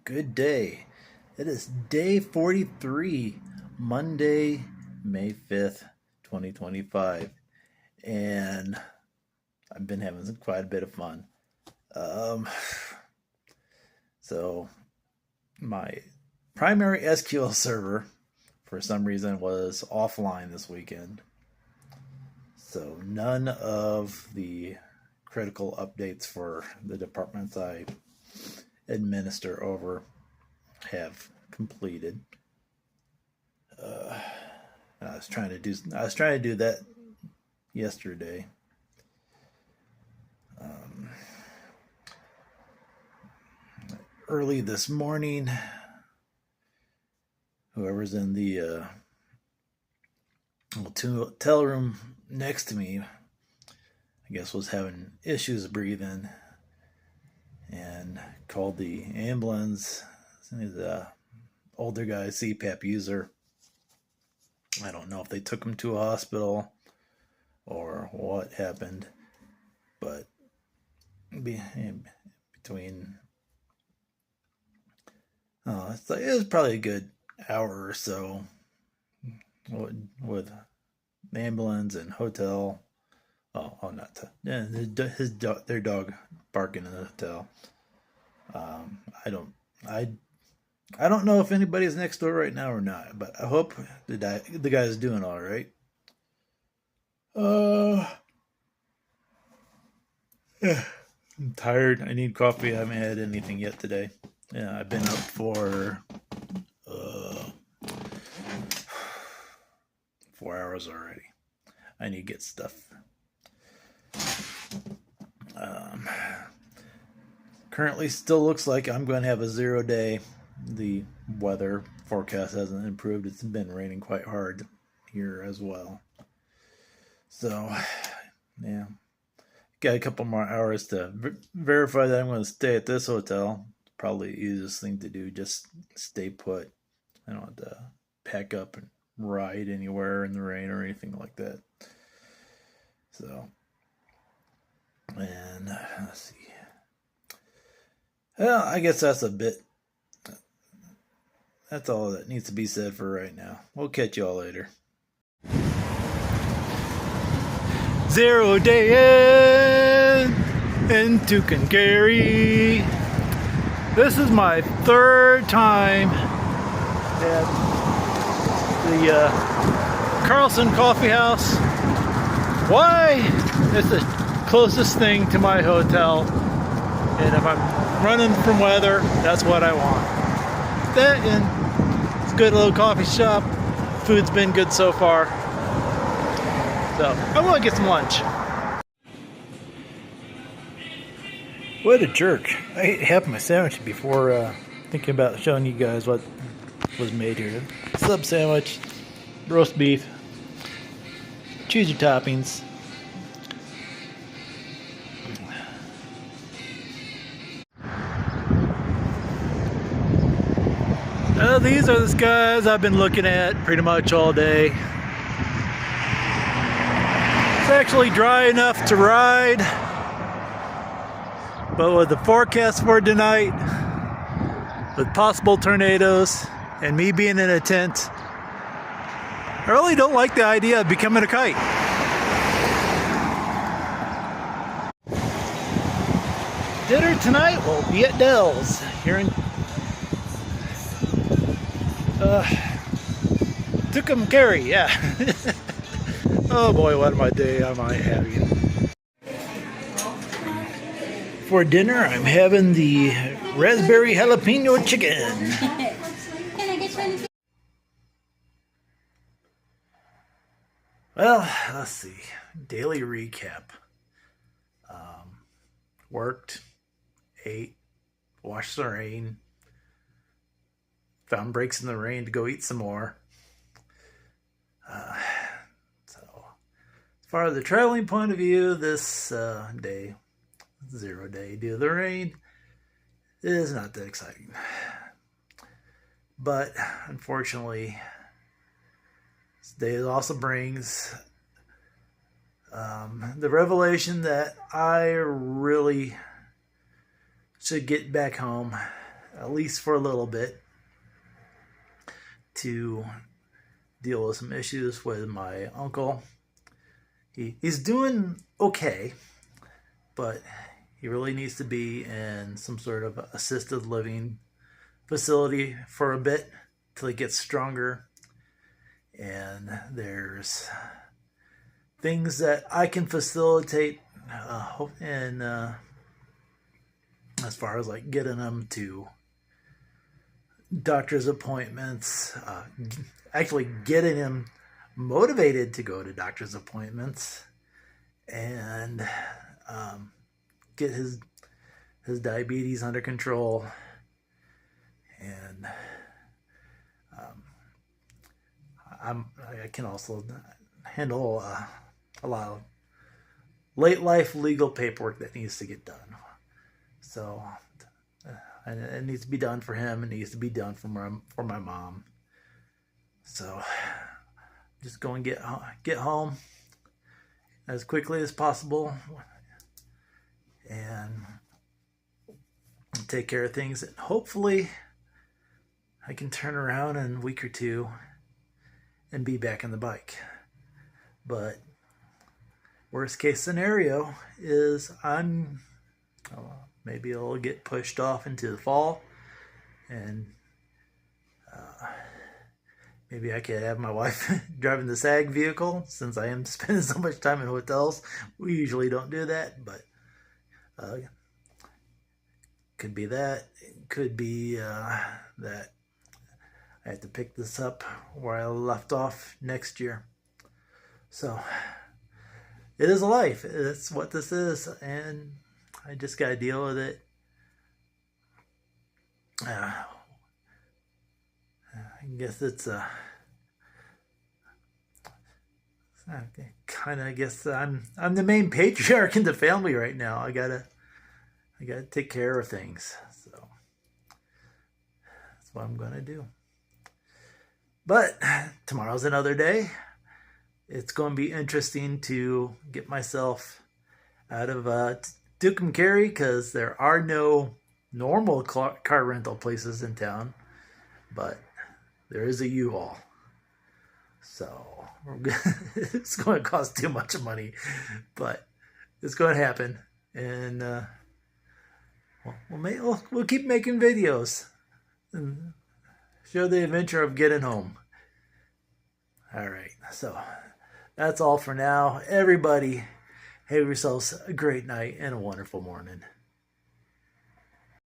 Good day. It is day 43, Monday, May 5th, 2025. And I've been having quite a bit of fun. Um, so, my primary SQL server, for some reason, was offline this weekend. So, none of the critical updates for the departments I administer over have completed. I was trying to do that yesterday. Um, Early this morning, whoever's in the hotel room next to me, I guess, was having issues breathing, and called the ambulance. He's a older guy, CPAP user. I don't know if they took him to a hospital or what happened, but between it was probably a good hour or so with the ambulance and hotel. Not their dog barking in the hotel. I don't know if anybody's next door right now or not, but I hope the guy's doing all right. Yeah, I'm tired. I need coffee. I haven't had anything yet today. Yeah, I've been up for 4 hours already. I need to get stuff. Currently, still looks like I'm going to have a 0 day. The weather forecast hasn't improved. It's been raining quite hard here as well. So, yeah. Got a couple more hours to verify that I'm going to stay at this hotel. Probably the easiest thing to do, just stay put. I don't have to pack up and ride anywhere in the rain or anything like that. So, and let's see. Well, I guess that's all that needs to be said for right now. We'll catch y'all later. 0 day in Tucumcari. This is my third time at the Carlson Coffee House. Why? It's the closest thing to my hotel, and if I'm running from weather, that's what I want. That, and it's a good little coffee shop. Food's been good so far. So I'm gonna get some lunch. What a jerk. I ate half my sandwich before thinking about showing you guys what was made here. Sub sandwich, roast beef, choose your toppings. These are the skies I've been looking at pretty much all day. It's actually dry enough to ride, but with the forecast for tonight, with possible tornadoes, and me being in a tent, I really don't like the idea of becoming a kite. Dinner tonight will be at Dell's here in Tucumcari, yeah. Oh boy, what a day am I having. For dinner, I'm having the raspberry jalapeno chicken. Can I get you? Well, let's see. Daily recap. Worked, ate, washed the rain, found breaks in the rain to go eat some more. So, as far as the traveling point of view, this day, 0 day due to the rain, is not that exciting. But unfortunately, this day also brings the revelation that I really should get back home at least for a little bit, to deal with some issues with my uncle. He's doing okay, but he really needs to be in some sort of assisted living facility for a bit till he gets stronger. And there's things that I can facilitate, and as far as like getting them to doctor's appointments, actually getting him motivated to go to doctor's appointments, and get his diabetes under control, and I can also handle a lot of late life legal paperwork that needs to get done. So it needs to be done for him. It needs to be done for my mom. So just go and get home as quickly as possible and take care of things. And hopefully I can turn around in a week or two and be back on the bike. But worst case scenario is maybe it'll get pushed off into the fall, and maybe I could have my wife driving the SAG vehicle, since I am spending so much time in hotels. We usually don't do that, but could be that. It could be that I have to pick this up where I left off next year. So it is a life. It's what this is, and I just gotta deal with it. I guess it's kind of. I guess I'm the main patriarch in the family right now. I gotta take care of things. So that's what I'm gonna do. But tomorrow's another day. It's going to be interesting to get myself out of Tucumcari, because there are no normal car rental places in town, but there is a U-Haul. So it's going to cost too much money, but it's going to happen. And we'll keep making videos and show the adventure of getting home. All right, so that's all for now. Everybody, have yourselves a great night and a wonderful morning.